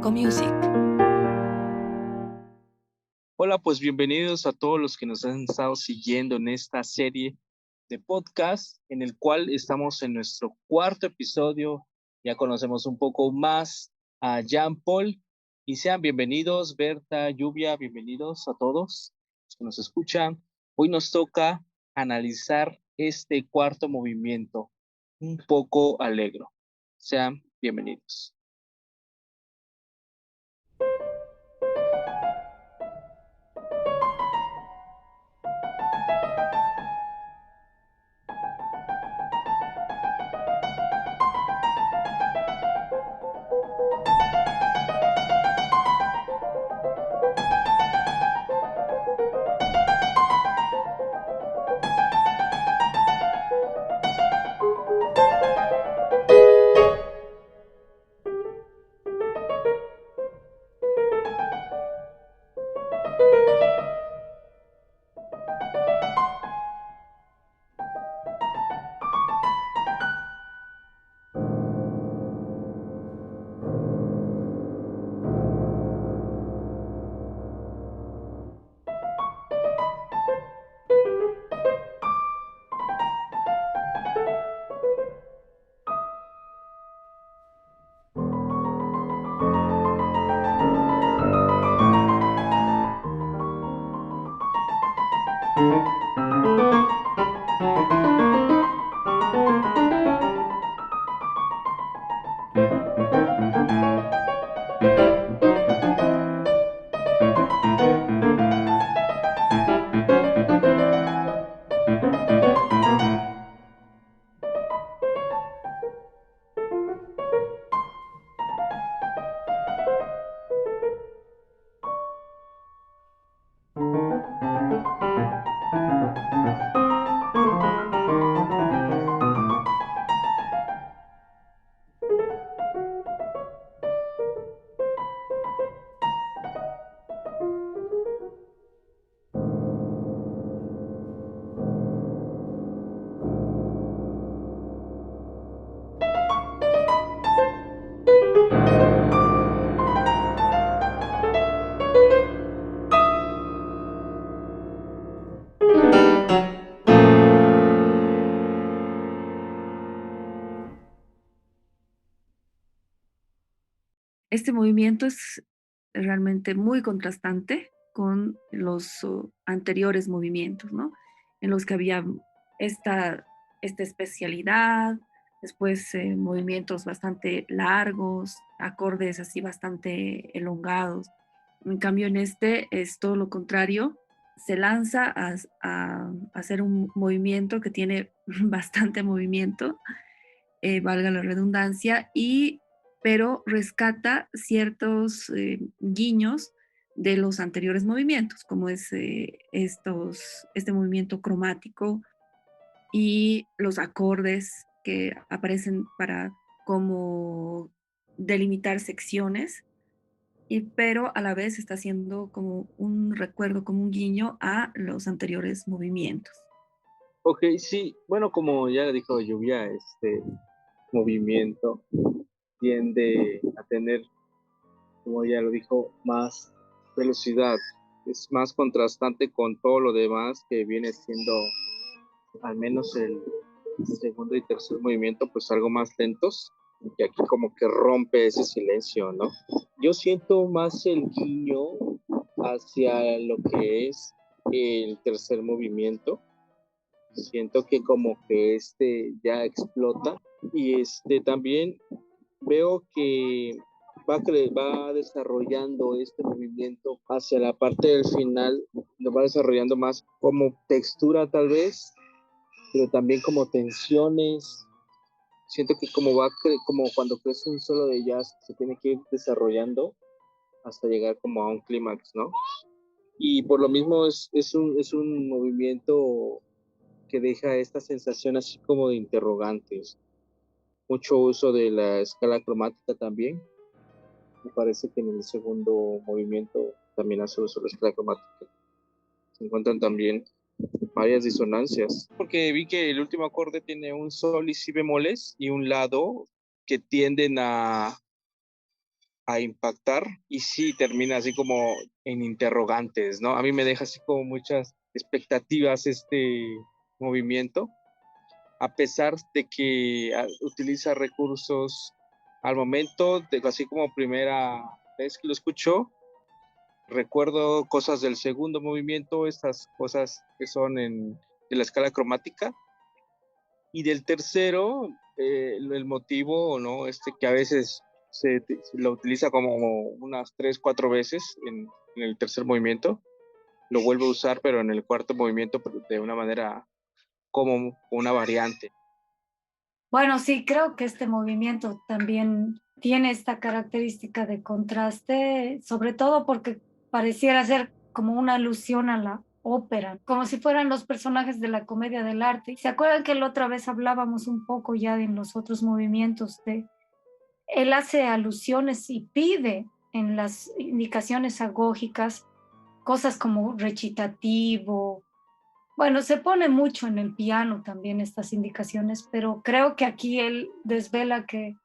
Eco Music. Hola, pues bienvenidos a todos los que nos han estado siguiendo en esta serie de podcast en el cual estamos en nuestro cuarto episodio. Ya conocemos un poco más a Jean Paul y sean bienvenidos, Berta, Lluvia, bienvenidos a todos los que nos escuchan. Hoy nos toca analizar este cuarto movimiento, un poco alegro. Sean bienvenidos. Este movimiento es realmente muy contrastante con los anteriores movimientos, ¿no? En los que había esta, esta especialidad, después movimientos bastante largos, acordes así bastante elongados. En cambio, en este es todo lo contrario, se lanza a hacer un movimiento que tiene bastante movimiento, valga la redundancia, pero rescata ciertos guiños de los anteriores movimientos, como es este movimiento cromático y los acordes que aparecen para como delimitar secciones, pero a la vez está haciendo como un recuerdo, como un guiño a los anteriores movimientos. Ok, sí, bueno, como ya dijo Lluvia, este movimiento tiende a tener, como ya lo dijo, más velocidad. Es más contrastante con todo lo demás que viene siendo, al menos el segundo y tercer movimiento, pues algo más lentos. Y aquí como que rompe ese silencio, ¿no? Yo siento más el guiño hacia lo que es el tercer movimiento. Siento que como que este ya explota y también veo que va desarrollando este movimiento hacia la parte del final, lo va desarrollando más como textura tal vez, pero también como tensiones. Siento que como cuando crece un solo de jazz, se tiene que ir desarrollando hasta llegar como a un clímax, ¿no? Y por lo mismo es un movimiento que deja esta sensación así como de interrogantes. Mucho uso de la escala cromática también. Me parece que en el segundo movimiento también hace uso de la escala cromática. Se encuentran también varias disonancias. Porque vi que el último acorde tiene un sol y si bemoles y un lado que tienden a impactar y sí termina así como en interrogantes, ¿no? A mí me deja así como muchas expectativas este movimiento, a pesar de que utiliza recursos al momento, así como primera vez que lo escucho, recuerdo cosas del segundo movimiento, estas cosas que son de la escala cromática, y del tercero, el motivo, ¿no? Que a veces se lo utiliza como unas 3, 4 veces en el tercer movimiento, lo vuelve a usar, pero en el cuarto movimiento de una manera como una variante. Bueno, sí, creo que este movimiento también tiene esta característica de contraste, sobre todo porque pareciera ser como una alusión a la ópera, como si fueran los personajes de la comedia del arte. ¿Se acuerdan que la otra vez hablábamos un poco ya en los otros movimientos de él hace alusiones y pide en las indicaciones agógicas cosas como recitativo? Bueno, se pone mucho en el piano también estas indicaciones, pero creo que aquí él desvela que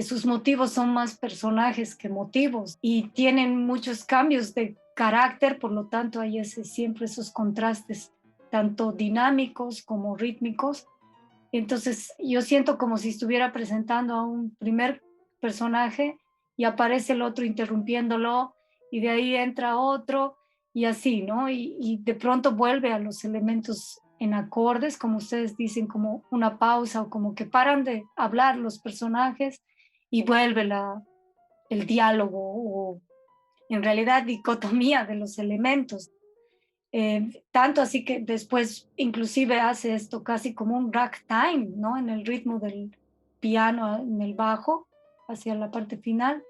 sus motivos son más personajes que motivos y tienen muchos cambios de carácter, por lo tanto hay siempre esos contrastes, tanto dinámicos como rítmicos. Entonces yo siento como si estuviera presentando a un primer personaje y aparece el otro interrumpiéndolo y de ahí entra otro y así, ¿no? Y de pronto vuelve a los elementos en acordes, como ustedes dicen, como una pausa o como que paran de hablar los personajes y vuelve el diálogo o en realidad dicotomía de los elementos. Tanto así que después inclusive hace esto casi como un ragtime, ¿no? En el ritmo del piano, en el bajo, hacia la parte final.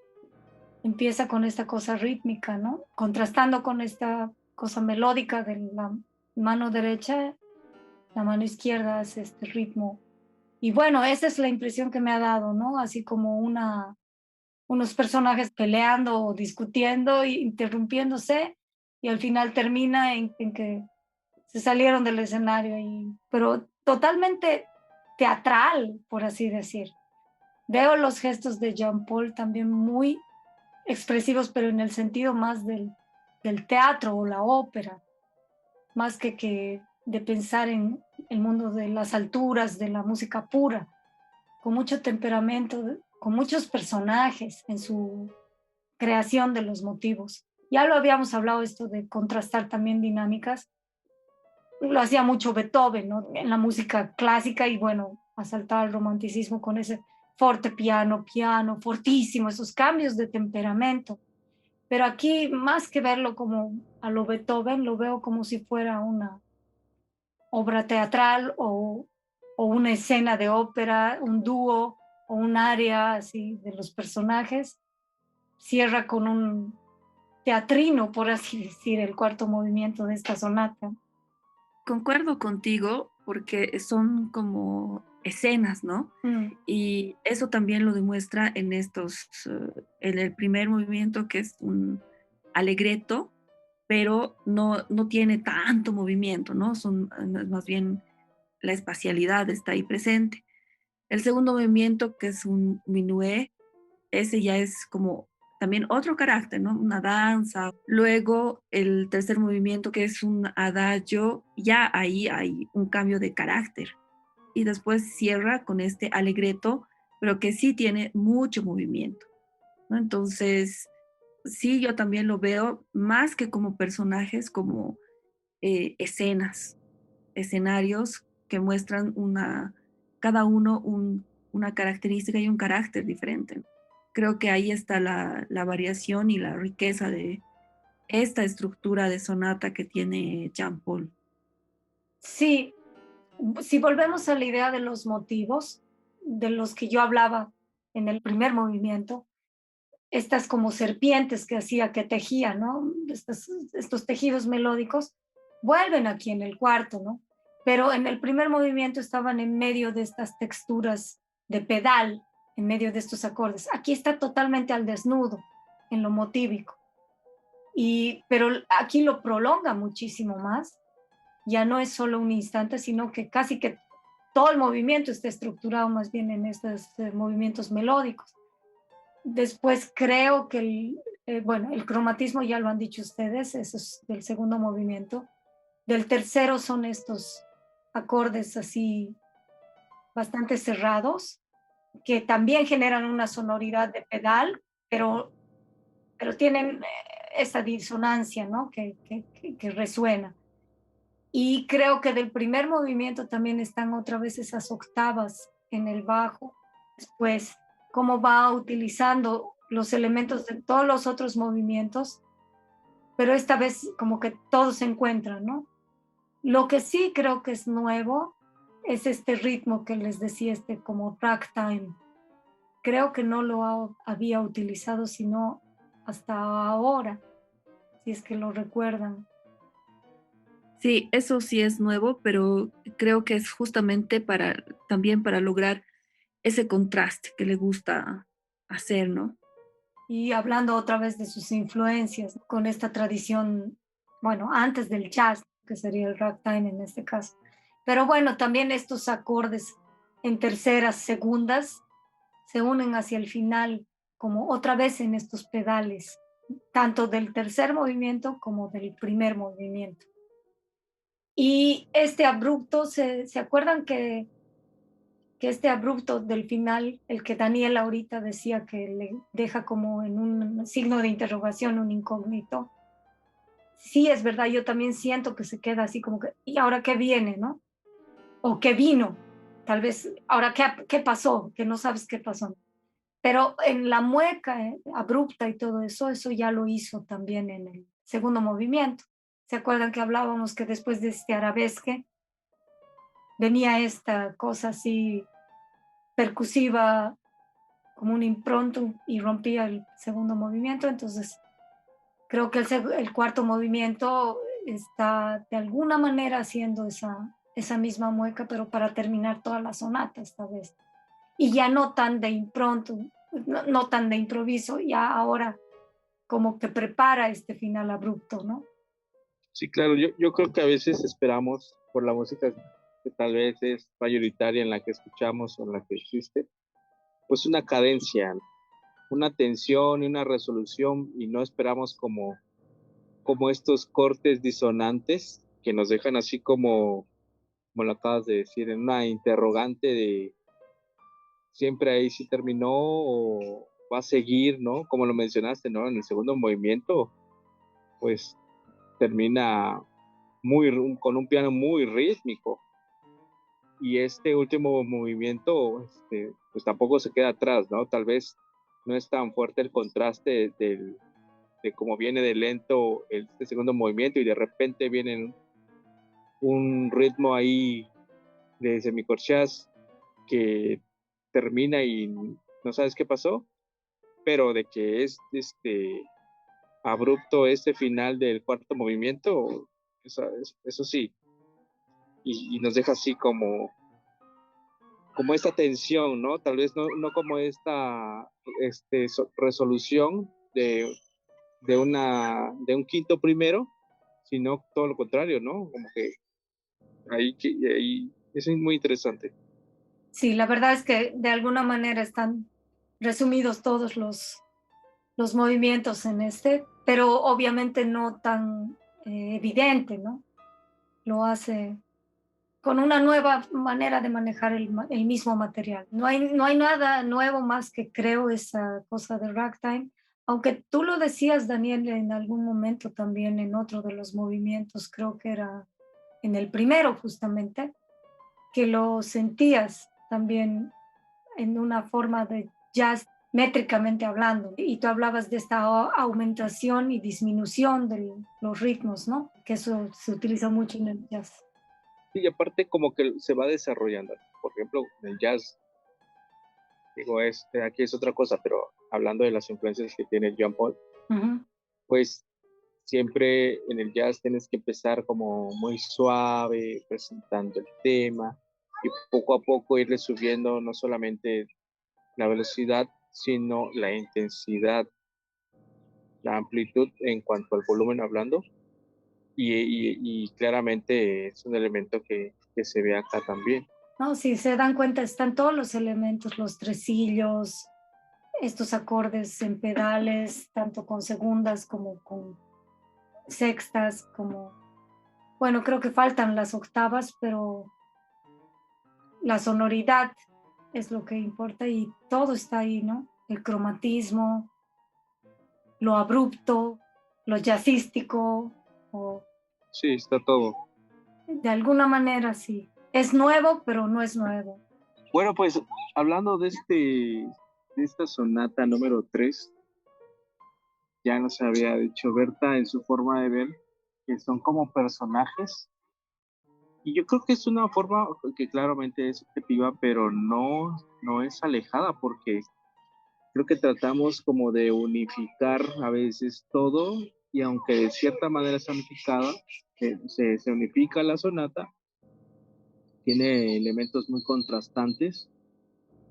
Empieza con esta cosa rítmica, ¿no? Contrastando con esta cosa melódica de la mano derecha, la mano izquierda hace este ritmo. Y bueno, esa es la impresión que me ha dado, ¿no? Así como unos personajes peleando o discutiendo e interrumpiéndose y al final termina en que se salieron del escenario, pero totalmente teatral, por así decir. Veo los gestos de Jean Paul también muy expresivos, pero en el sentido más del teatro o la ópera, más que de pensar en el mundo de las alturas, de la música pura, con mucho temperamento, con muchos personajes en su creación de los motivos. Ya lo habíamos hablado esto de contrastar también dinámicas, lo hacía mucho Beethoven, ¿no? En la música clásica y bueno, asaltaba al romanticismo con ese forte piano, piano, fortísimo, esos cambios de temperamento. Pero aquí, más que verlo como a lo Beethoven, lo veo como si fuera una obra teatral o una escena de ópera, un dúo o un área así de los personajes. Cierra con un teatrino, por así decir, el cuarto movimiento de esta sonata. Concuerdo contigo porque son como escenas, ¿no? Mm. Y eso también lo demuestra en el primer movimiento, que es un alegreto, pero no tiene tanto movimiento, ¿no? Más bien la espacialidad está ahí presente. El segundo movimiento, que es un minué, ese ya es como también otro carácter, ¿no? Una danza. Luego el tercer movimiento, que es un adagio, ya ahí hay un cambio de carácter. Y después cierra con este alegreto, pero que sí tiene mucho movimiento, ¿no? Entonces, sí, yo también lo veo más que como personajes, como escenas, escenarios que muestran cada uno una característica y un carácter diferente. Creo que ahí está la variación y la riqueza de esta estructura de sonata que tiene Jean Paul. Sí, si volvemos a la idea de los motivos, de los que yo hablaba en el primer movimiento, estas como serpientes que hacía, que tejía, ¿no? Estos tejidos melódicos, vuelven aquí en el cuarto, ¿no? Pero en el primer movimiento estaban en medio de estas texturas de pedal, en medio de estos acordes. Aquí está totalmente al desnudo, en lo motívico. Pero aquí lo prolonga muchísimo más. Ya no es solo un instante, sino que casi que todo el movimiento está estructurado más bien en estos movimientos melódicos. Después creo que bueno, el cromatismo ya lo han dicho ustedes, eso es del segundo movimiento. Del tercero son estos acordes así bastante cerrados, que también generan una sonoridad de pedal, pero, pero tienen esa disonancia, ¿no? Que resuena. Y creo que del primer movimiento también están otra vez esas octavas en el bajo. Después, cómo va utilizando los elementos de todos los otros movimientos, pero esta vez como que todos se encuentran, ¿no? Lo que sí creo que es nuevo es este ritmo que les decía, este como ragtime. Creo que no lo había utilizado sino hasta ahora, si es que lo recuerdan. Sí, eso sí es nuevo, pero creo que es justamente para también para lograr ese contraste que le gusta hacer, ¿no? Y hablando otra vez de sus influencias con esta tradición, bueno, antes del jazz, que sería el ragtime en este caso. Pero bueno, también estos acordes en terceras, segundas, se unen hacia el final, como otra vez en estos pedales, tanto del tercer movimiento como del primer movimiento. Y este abrupto, ¿se acuerdan que este abrupto del final, el que Daniel ahorita decía que le deja como en un signo de interrogación, un incógnito? Sí, es verdad, yo también siento que se queda así como que, ¿y ahora qué viene, no? O qué vino, tal vez, ahora qué pasó, que no sabes qué pasó. Pero en la mueca abrupta y todo eso, eso ya lo hizo también en el segundo movimiento. ¿Se acuerdan que hablábamos que después de este arabesque venía esta cosa así percusiva como un impronto y rompía el segundo movimiento? Entonces, creo que el cuarto movimiento está de alguna manera haciendo esa misma mueca, pero para terminar toda la sonata esta vez. Y ya no tan de impronto, no tan de improviso, ya ahora como que prepara este final abrupto, ¿no? Sí, claro, yo creo que a veces esperamos por la música que tal vez es mayoritaria en la que escuchamos o en la que existe, pues una cadencia, ¿no? Una tensión y una resolución y no esperamos como estos cortes disonantes que nos dejan así como lo acabas de decir, en una interrogante de siempre ahí sí terminó o va a seguir, ¿no? Como lo mencionaste, ¿no? En el segundo movimiento, pues termina con un piano muy rítmico y este último movimiento, pues tampoco se queda atrás, ¿no? Tal vez no es tan fuerte el contraste de cómo viene de lento este segundo movimiento y de repente viene un ritmo ahí de semicorchaz que termina y no sabes qué pasó, pero de que es abrupto este final del cuarto movimiento, eso sí, y nos deja así como esta tensión, ¿no? Tal vez no como esta resolución de un quinto primero, sino todo lo contrario, ¿no? Como que ahí eso es muy interesante. Sí, la verdad es que de alguna manera están resumidos todos los movimientos en este, pero obviamente no tan evidente, ¿no? Lo hace con una nueva manera de manejar el mismo material. No hay nada nuevo más que creo esa cosa de ragtime, aunque tú lo decías, Daniel, en algún momento también en otro de los movimientos, creo que era en el primero justamente, que lo sentías también en una forma de jazz métricamente hablando. Y tú hablabas de esta aumentación y disminución de los ritmos, ¿no? Que eso se utiliza mucho en el jazz. Y aparte como que se va desarrollando. Por ejemplo, en el jazz, digo, aquí es otra cosa, pero hablando de las influencias que tiene John Paul, Ujú. pues siempre en el jazz tienes que empezar como muy suave, presentando el tema, y poco a poco irle subiendo no solamente la velocidad, sino la intensidad, la amplitud en cuanto al volumen hablando, y claramente es un elemento que se ve acá también. No, si se dan cuenta, están todos los elementos, los tresillos, estos acordes en pedales, tanto con segundas como con sextas, como, bueno, creo que faltan las octavas, pero la sonoridad es lo que importa y todo está ahí, ¿no? El cromatismo, lo abrupto, lo jazzístico, o Sí, está todo. de alguna manera sí. Es nuevo, pero no es nuevo. Bueno, pues hablando de esta sonata número 3, ya nos había dicho Berta en su forma de ver que son como personajes. Y yo creo que es una forma que claramente es subjetiva, pero no es alejada, porque creo que tratamos como de unificar a veces todo, y aunque de cierta manera está unificada, se unifica la sonata, tiene elementos muy contrastantes,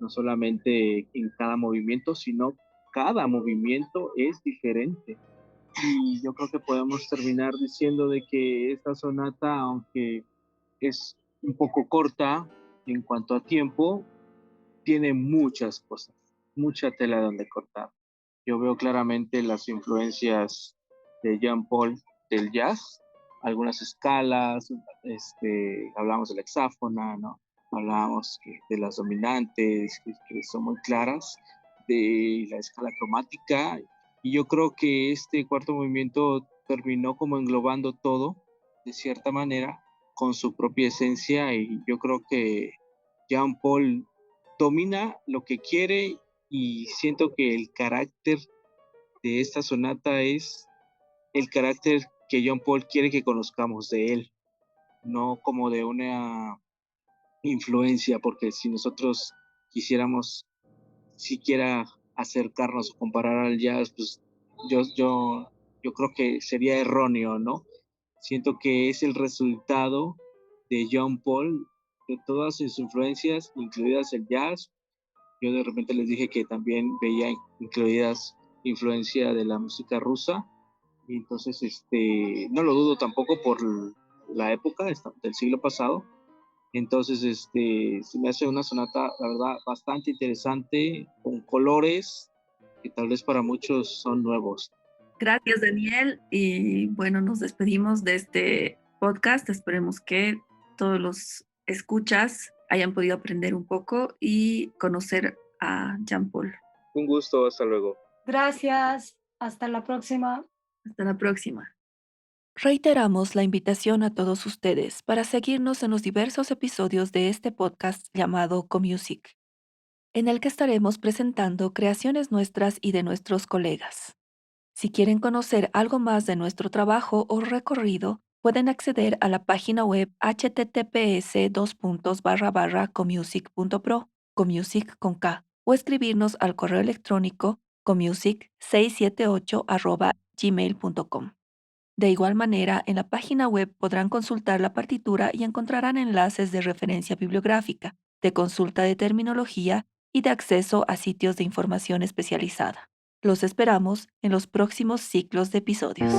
no solamente en cada movimiento, sino cada movimiento es diferente. Y yo creo que podemos terminar diciendo de que esta sonata, aunque es un poco corta en cuanto a tiempo, tiene muchas cosas, mucha tela donde cortar. Yo veo claramente las influencias de Jean Paul del jazz, algunas escalas, hablamos de la hexáfona, ¿no? Hablamos de las dominantes, que son muy claras, de la escala cromática, y yo creo que este cuarto movimiento terminó como englobando todo, de cierta manera, con su propia esencia, y yo creo que Jean Paul domina lo que quiere, y siento que el carácter de esta sonata es el carácter que John Paul quiere que conozcamos de él, no como de una influencia, porque si nosotros quisiéramos siquiera acercarnos o comparar al jazz, pues yo, yo, yo creo que sería erróneo, ¿no? Siento que es el resultado de John Paul, de todas sus influencias, incluidas el jazz. Yo de repente les dije que también veía incluidas influencia de la música rusa, y entonces no lo dudo tampoco por la época del siglo pasado. Entonces se me hace una sonata, la verdad, bastante interesante, con colores que tal vez para muchos son nuevos. Gracias, Daniel. Y bueno, nos despedimos de este podcast. Esperemos que todos los escuchas hayan podido aprender un poco y conocer a Jean Paul. Un gusto, hasta luego. Gracias. Hasta la próxima. Hasta la próxima. Reiteramos la invitación a todos ustedes para seguirnos en los diversos episodios de este podcast llamado Comusic, en el que estaremos presentando creaciones nuestras y de nuestros colegas. Si quieren conocer algo más de nuestro trabajo o recorrido, pueden acceder a la página web https://comusic.pro, comusic con K, o escribirnos al correo electrónico comusic678@gmail.com. De igual manera, en la página web podrán consultar la partitura y encontrarán enlaces de referencia bibliográfica, de consulta de terminología y de acceso a sitios de información especializada. Los esperamos en los próximos ciclos de episodios.